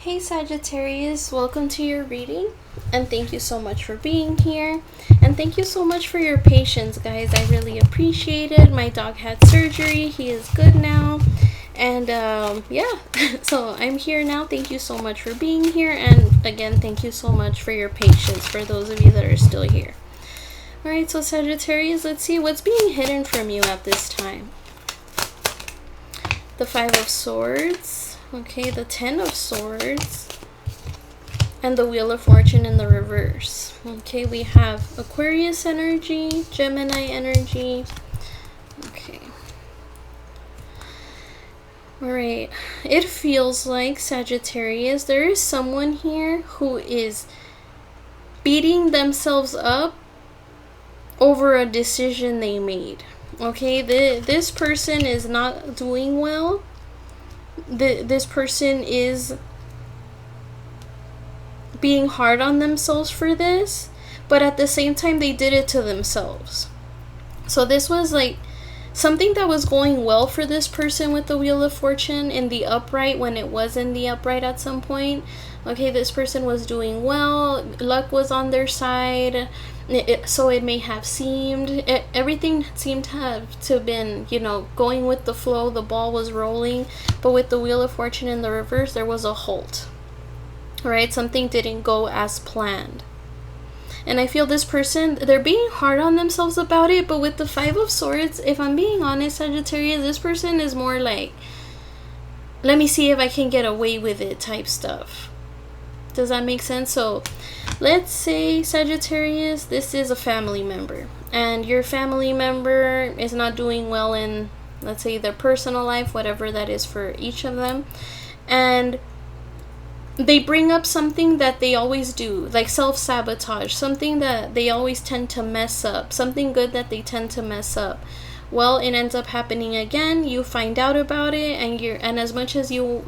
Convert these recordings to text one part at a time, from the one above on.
Hey Sagittarius, welcome to your reading, and thank you so much for being here, and thank you so much for your patience, guys. I really appreciate it. My dog had surgery, he is good now, and yeah, so I'm here now. Thank you so much for being here, and again, thank you so much for your patience for those of you that are still here. Alright, so Sagittarius, let's see what's being hidden from you at this time. The Five of Swords. Okay, the Ten of Swords and the Wheel of Fortune in the reverse. Okay, we have Aquarius energy, Gemini energy. Okay. Alright, it feels like, Sagittarius, there is someone here who is beating themselves up over a decision they made. Okay, this person is not doing well. This person is being hard on themselves for this, but at the same time they did it to themselves. So this was like something that was going well for this person with the Wheel of Fortune in the upright, when it was in the upright at some point. Okay, this person was doing well, luck was on their side, so it may have seemed, everything seemed to have been, going with the flow, the ball was rolling, but with the Wheel of Fortune in the reverse, there was a halt. Right, something didn't go as planned. And I feel this person, they're being hard on themselves about it, but with the Five of Swords, if I'm being honest, Sagittarius, this person is more like, let me see if I can get away with it type stuff. Does that make sense? So let's say, Sagittarius, this is a family member, and your family member is not doing well in, let's say, their personal life, whatever that is for each of them, and they bring up something that they always do, like self-sabotage, something that they always tend to mess up, something good that they tend to mess up. Well, it ends up happening again. You find out about it, and as much as you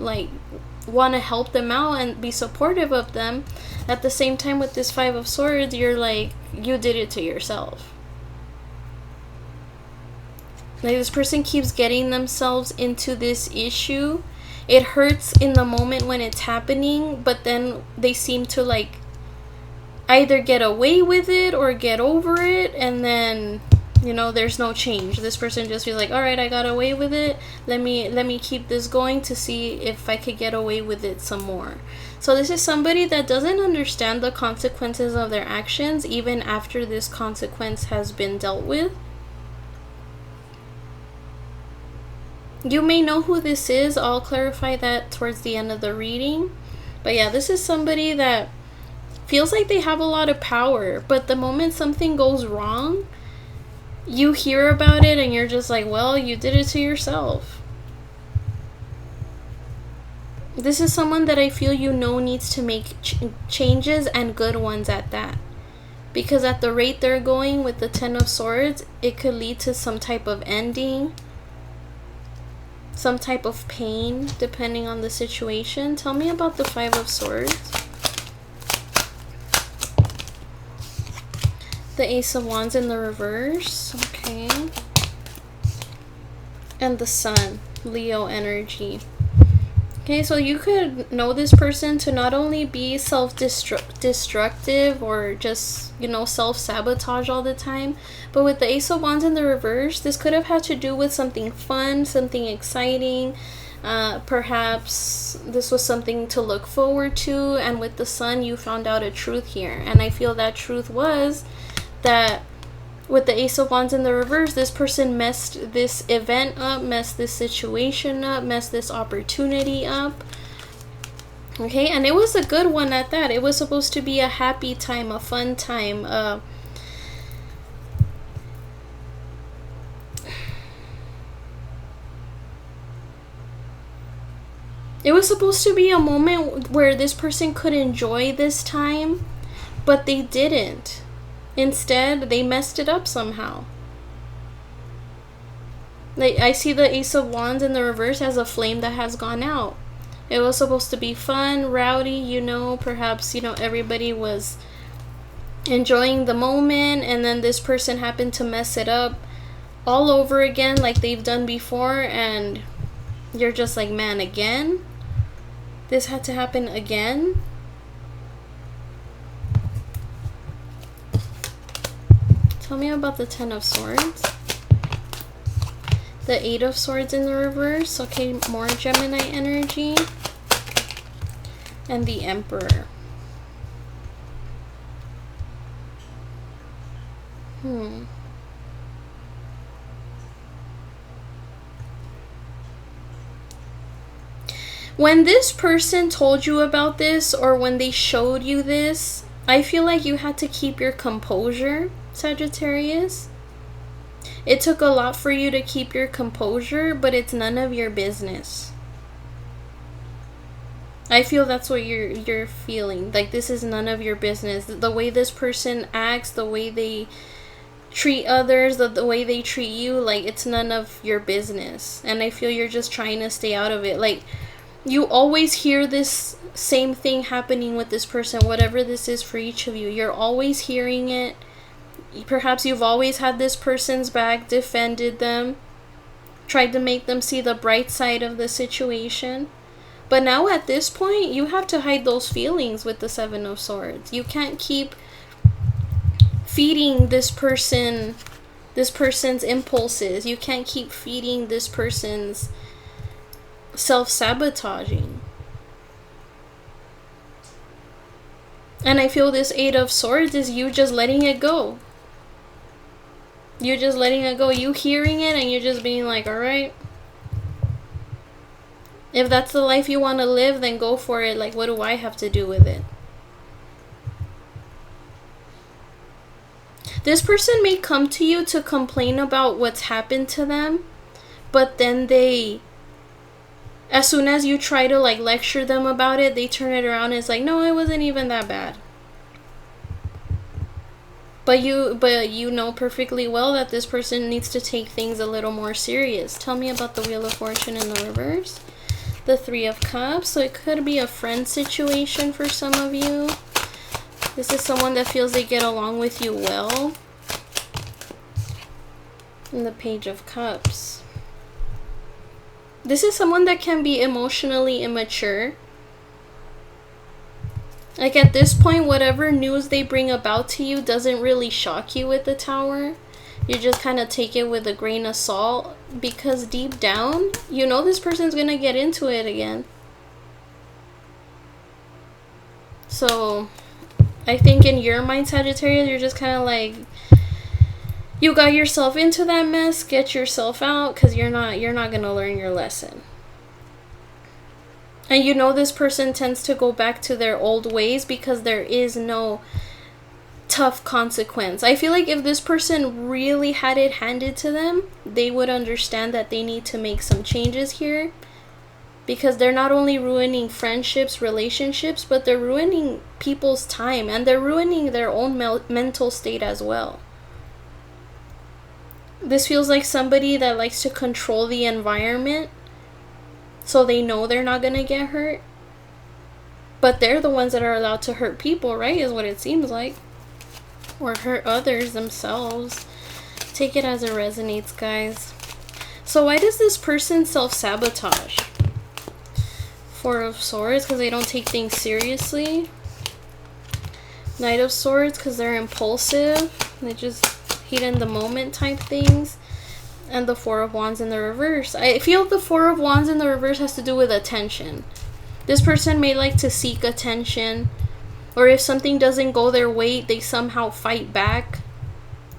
want to help them out and be supportive of them, at the same time with this Five of Swords, you're like, you did it to yourself. Like, this person keeps getting themselves into this issue. It hurts in the moment when it's happening, but then they seem to either get away with it or get over it, and then there's no change. This person just feels like, all right, I got away with it, let me keep this going to see if I could get away with it some more. So this is somebody that doesn't understand the consequences of their actions even after this consequence has been dealt with. You may know who this is. I'll clarify that towards the end of the reading. But yeah, this is somebody that feels like they have a lot of power, but the moment something goes wrong, you hear about it and you're just like, well, you did it to yourself. This is someone that I feel needs to make changes, and good ones at that. Because at the rate they're going with the Ten of Swords, it could lead to some type of ending, some type of pain, depending on the situation. Tell me about the Five of Swords. The Ace of Wands in the reverse. Okay. And the Sun, Leo energy. Okay, so you could know this person to not only be self-destructive or just, self-sabotage all the time, but with the Ace of Wands in the reverse, this could have had to do with something fun, something exciting. Perhaps this was something to look forward to, and with the Sun, you found out a truth here. And I feel that truth was that with the Ace of Wands in the reverse, this person messed this event up, messed this situation up, messed this opportunity up. Okay, and it was a good one at that. It was supposed to be a happy time, a fun time. It was supposed to be a moment where this person could enjoy this time, but they didn't. Instead, they messed it up somehow. I see the Ace of Wands in the reverse as a flame that has gone out. It was supposed to be fun, rowdy, perhaps, everybody was enjoying the moment, and then this person happened to mess it up all over again like they've done before, and you're just like, man, again? This had to happen again. Tell me about the Ten of Swords. The Eight of Swords in the reverse. Okay, more Gemini energy. And the Emperor. When this person told you about this, or when they showed you this, I feel like you had to keep your composure, Sagittarius. It took a lot for you to keep your composure, but it's none of your business. I feel that's what you're feeling. Like, this is none of your business. The way this person acts, the way they treat others, the way they treat you, like, it's none of your business. And I feel you're just trying to stay out of it. Like, you always hear this same thing happening with this person, whatever this is for each of you. You're always hearing it. Perhaps you've always had this person's back, defended them, tried to make them see the bright side of the situation. But now at this point, you have to hide those feelings with the Seven of Swords. You can't keep feeding this person's impulses. You can't keep feeding this person's self-sabotaging. And I feel this Eight of Swords is you just letting it go. You're just letting it go. You hearing it and you're just being like, alright, if that's the life you want to live, then go for it. Like, what do I have to do with it? This person may come to you to complain about what's happened to them, but then they, as soon as you try to like lecture them about it, they turn it around and it's like, no, it wasn't even that bad. But you know perfectly well that this person needs to take things a little more serious. Tell me about the Wheel of Fortune in the reverse. The Three of Cups. So it could be a friend situation for some of you. This is someone that feels they get along with you well. And the Page of Cups. This is someone that can be emotionally immature. Like, at this point, whatever news they bring about to you doesn't really shock you with the Tower. You just kind of take it with a grain of salt, because deep down, you know this person's going to get into it again. So, I think in your mind, Sagittarius, you're just kind of like, you got yourself into that mess, get yourself out, because you're not going to learn your lesson. And you know this person tends to go back to their old ways because there is no tough consequence. I feel like if this person really had it handed to them, they would understand that they need to make some changes here. Because they're not only ruining friendships, relationships, but they're ruining people's time. And they're ruining their own mental state as well. This feels like somebody that likes to control the environment, so they know they're not going to get hurt. But they're the ones that are allowed to hurt people, right? Is what it seems like. Or hurt others themselves. Take it as it resonates, guys. So why does this person self-sabotage? Four of Swords, because they don't take things seriously. Knight of Swords, because they're impulsive. They just heat in the moment type things. And the Four of Wands in the reverse. I feel the Four of Wands in the reverse has to do with attention. This person may like to seek attention. Or if something doesn't go their way, they somehow fight back.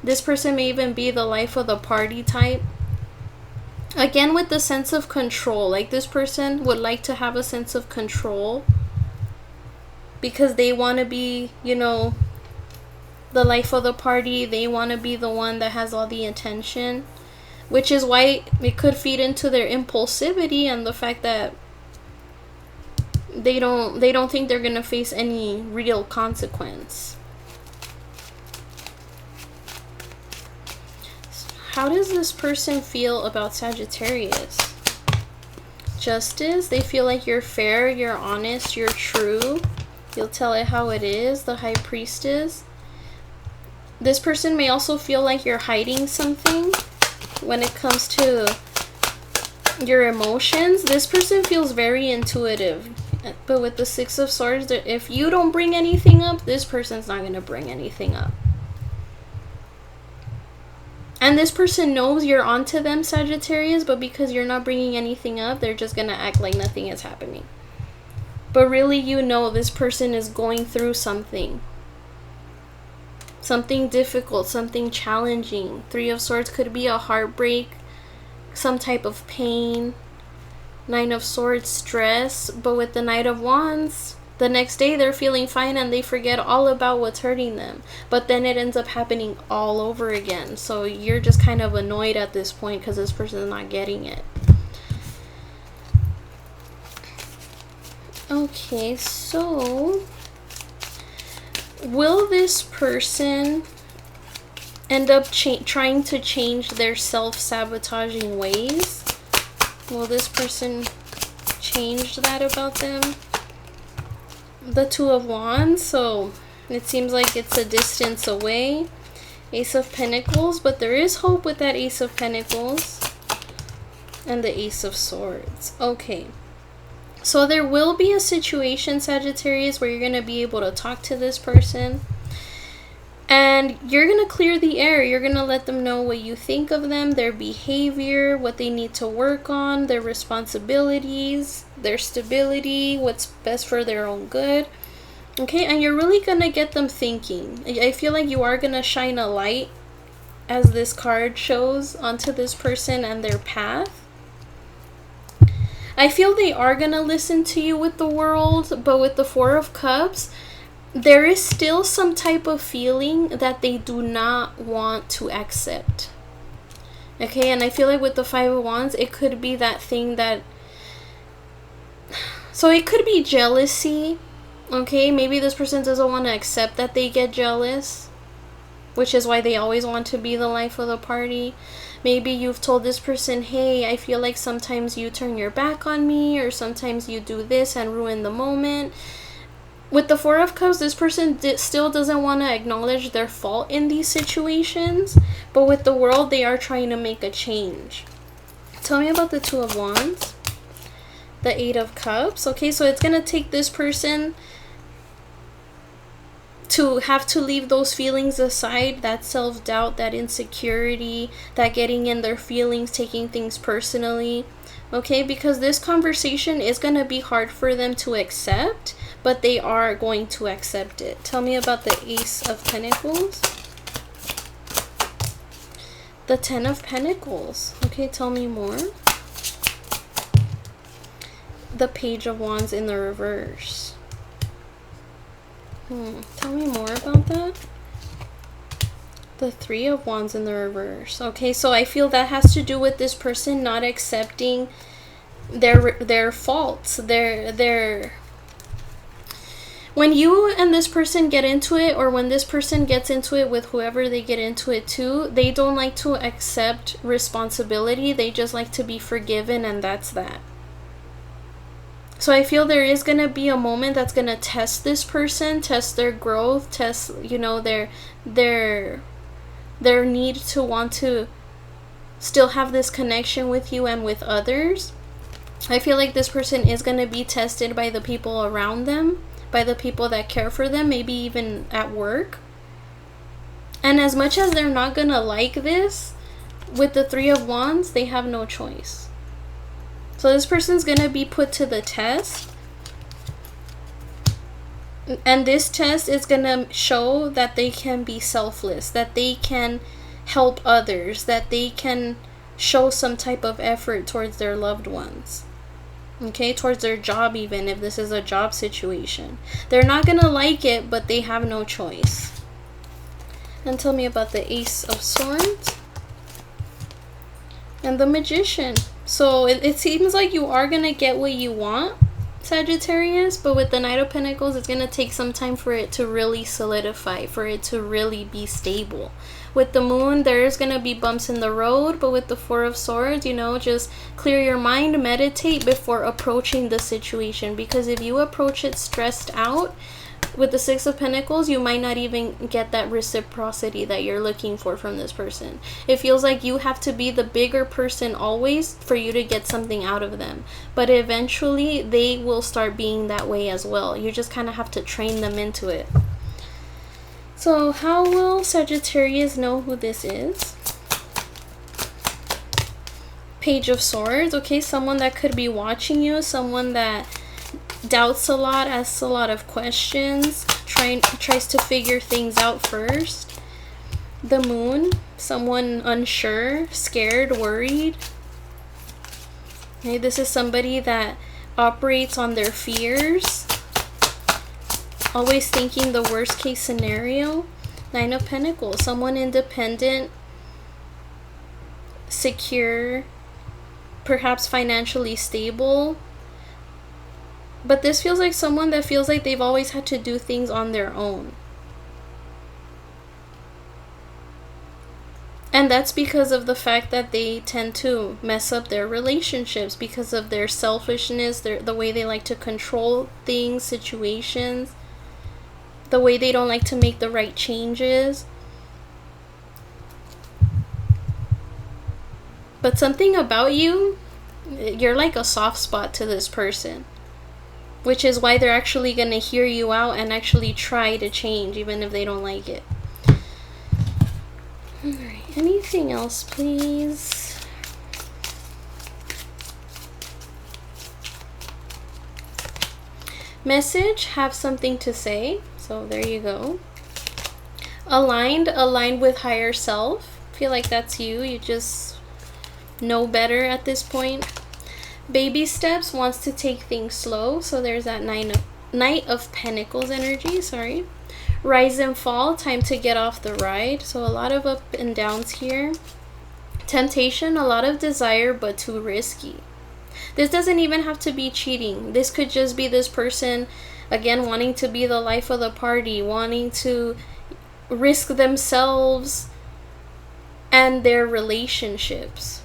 This person may even be the life of the party type. Again, with the sense of control. Like, this person would like to have a sense of control. Because they want to be, you know, the life of the party. They want to be the one that has all the attention. Which is why it could feed into their impulsivity and the fact that they don't think they're gonna face any real consequence. How does this person feel about Sagittarius? Justice. They feel like you're fair, you're honest, you're true. You'll tell it how it is. The High Priestess. This person may also feel like you're hiding something. When it comes to your emotions, this person feels very intuitive. But with the Six of Swords, if you don't bring anything up, this person's not going to bring anything up. And this person knows you're onto them, Sagittarius, but because you're not bringing anything up, they're just going to act like nothing is happening. But really, you know this person is going through something. Something difficult, something challenging. Three of Swords could be a heartbreak, some type of pain. Nine of Swords, stress. But with the Knight of Wands, the next day they're feeling fine and they forget all about what's hurting them. But then it ends up happening all over again. So you're just kind of annoyed at this point because this person is not getting it. Okay, so will this person end up trying to change their self-sabotaging ways? Will this person change that about them? The Two of Wands, so it seems like it's a distance away. Ace of Pentacles, but there is hope with that Ace of Pentacles. And the Ace of Swords. Okay. So there will be a situation, Sagittarius, where you're going to be able to talk to this person. And you're going to clear the air. You're going to let them know what you think of them, their behavior, what they need to work on, their responsibilities, their stability, what's best for their own good. Okay, and you're really going to get them thinking. I feel like you are going to shine a light, as this card shows, onto this person and their path. I feel they are going to listen to you with the World, but with the Four of Cups, there is still some type of feeling that they do not want to accept. Okay, and I feel like with the Five of Wands, it could be that thing that... So it could be jealousy. Okay, maybe this person doesn't want to accept that they get jealous, which is why they always want to be the life of the party. Maybe you've told this person, hey, I feel like sometimes you turn your back on me, or sometimes you do this and ruin the moment. With the Four of Cups, this person still doesn't want to acknowledge their fault in these situations. But with the World, they are trying to make a change. Tell me about the Two of Wands. The Eight of Cups. Okay, so it's going to take this person to have to leave those feelings aside. That self-doubt, that insecurity, that getting in their feelings, taking things personally. Okay, because this conversation is going to be hard for them to accept, but they are going to accept it. Tell me about the Ace of Pentacles. The Ten of Pentacles. Okay, tell me more. The Page of Wands in the reverse. Tell me more about that. The Three of Wands in the reverse. Okay, so I feel that has to do with this person not accepting their faults, their when you and this person get into it, or when this person gets into it with whoever they get into it to, they don't like to accept responsibility. They just like to be forgiven, and that's that. So I feel there is going to be a moment that's going to test this person, test their growth, test, you know, their need to want to still have this connection with you and with others. I feel like this person is going to be tested by the people around them, by the people that care for them, maybe even at work. And as much as they're not going to like this, with the Three of Wands, they have no choice. So this person's going to be put to the test. And this test is going to show that they can be selfless, that they can help others, that they can show some type of effort towards their loved ones. Okay, towards their job, even if this is a job situation. They're not going to like it, but they have no choice. And tell me about the Ace of Swords. And the Magician. So it seems like you are going to get what you want, Sagittarius, but with the Knight of Pentacles, it's going to take some time for it to really solidify, for it to really be stable. With the Moon, there's going to be bumps in the road, but with the Four of Swords, you know, just clear your mind, meditate before approaching the situation, because if you approach it stressed out, with the Six of Pentacles, you might not even get that reciprocity that you're looking for from this person. It feels like you have to be the bigger person always for you to get something out of them. But eventually, they will start being that way as well. You just kind of have to train them into it. So, how will Sagittarius know who this is? Page of Swords. Okay, someone that could be watching you. Someone that doubts a lot, asks a lot of questions, tries to figure things out first. The Moon, someone unsure, scared, worried. Okay, this is somebody that operates on their fears, always thinking the worst case scenario. Nine of Pentacles, someone independent, secure, perhaps financially stable. But this feels like someone that feels like they've always had to do things on their own. And that's because of the fact that they tend to mess up their relationships because of their selfishness, the way they like to control things, situations, the way they don't like to make the right changes. But something about you, you're like a soft spot to this person. Which is why they're actually going to hear you out and actually try to change, even if they don't like it. Alright, anything else, please? Message, have something to say. So there you go. Aligned with higher self. Feel like that's you. You just know better at this point. Baby steps, wants to take things slow. So there's that Knight of Pentacles energy, sorry. Rise and fall, time to get off the ride. So a lot of up and downs here. Temptation, a lot of desire, but too risky. This doesn't even have to be cheating. This could just be this person, again, wanting to be the life of the party, wanting to risk themselves and their relationships.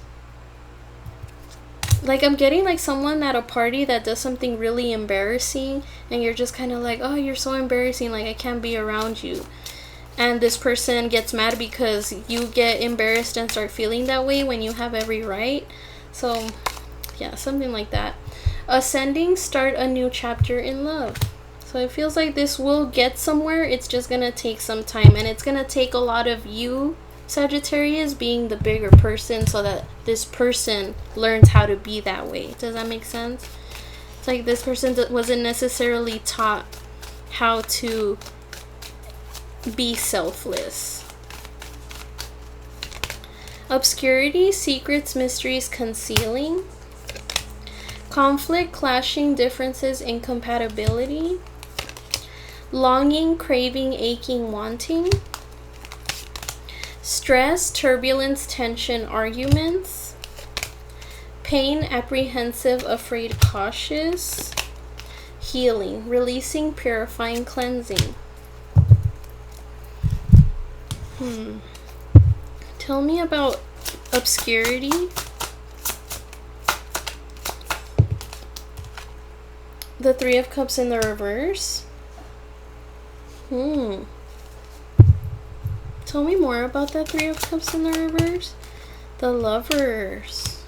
Like, I'm getting like someone at a party that does something really embarrassing and you're just kind of like, oh, you're so embarrassing, like I can't be around you. And this person gets mad because you get embarrassed and start feeling that way when you have every right. So yeah, something like that. Ascending, start a new chapter in love. So it feels like this will get somewhere. It's just gonna take some time, and it's gonna take a lot of you, Sagittarius, being the bigger person so that this person learns how to be that way. Does that make sense? It's like this person wasn't necessarily taught how to be selfless. Obscurity, secrets, mysteries, concealing. Conflict, clashing, differences, incompatibility. Longing, craving, aching, wanting. Stress, turbulence, tension, arguments. Pain, apprehensive, afraid, cautious. Healing, releasing, purifying, cleansing. Tell me about obscurity. The Three of Cups in the reverse. Tell me more about that Three of Cups in the reverse. The Lovers.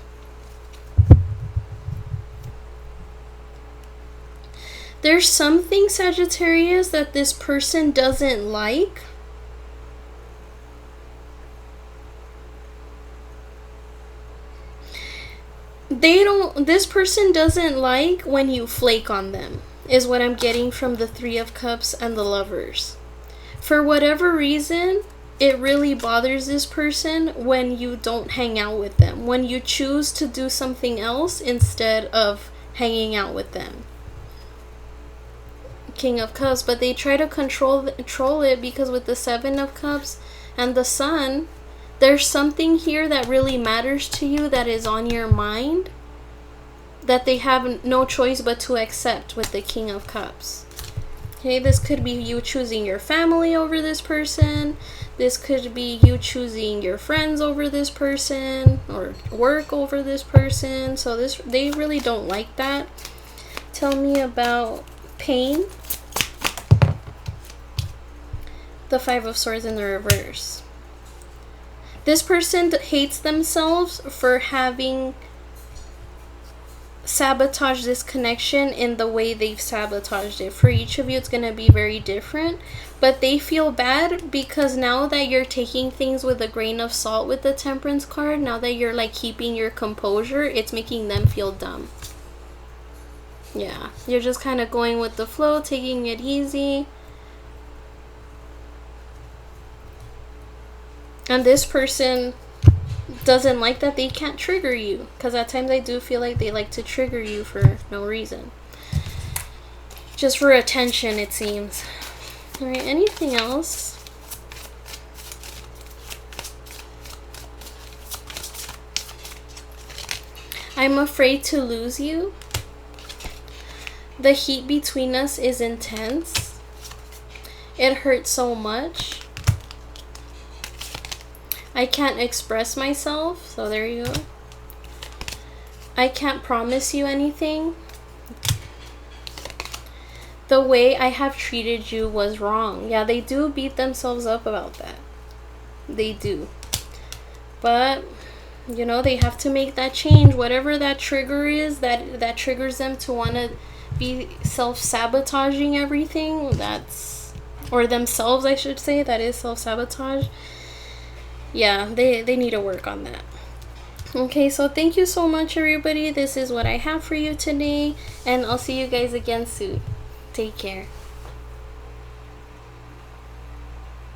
There's something, Sagittarius, that this person doesn't like. This person doesn't like when you flake on them, is what I'm getting from the Three of Cups and the Lovers. For whatever reason, it really bothers this person when you don't hang out with them, when you choose to do something else instead of hanging out with them. King of Cups, but they try to control it because with the Seven of Cups and the Sun, there's something here that really matters to you that is on your mind that they have no choice but to accept with the King of Cups. Okay, this could be you choosing your family over this person. This could be you choosing your friends over this person or work over this person. So they really don't like that. Tell me about pain. the Five of Swords in the reverse. This person hates themselves for having sabotaged this connection in the way they've sabotaged it. For each of you, it's going to be very different. But they feel bad because now that you're taking things with a grain of salt with the Temperance card, now that you're like keeping your composure, it's making them feel dumb. Yeah, you're just kind of going with the flow, taking it easy. And this person doesn't like that they can't trigger you, because at times I do feel like they like to trigger you for no reason, just for attention, it seems. All right, anything else? I'm afraid to lose you. The heat between us is intense. It hurts so much. I can't express myself, so there you go. I can't promise you anything. The way I have treated you was wrong. Yeah, they do beat themselves up about that. They do. But, you know, they have to make that change. Whatever that trigger is, that triggers them to want to be self-sabotaging everything, that's... or themselves, I should say. That is self-sabotage. Yeah, they need to work on that. Okay, so thank you so much, everybody. This is what I have for you today, and I'll see you guys again soon. Take care.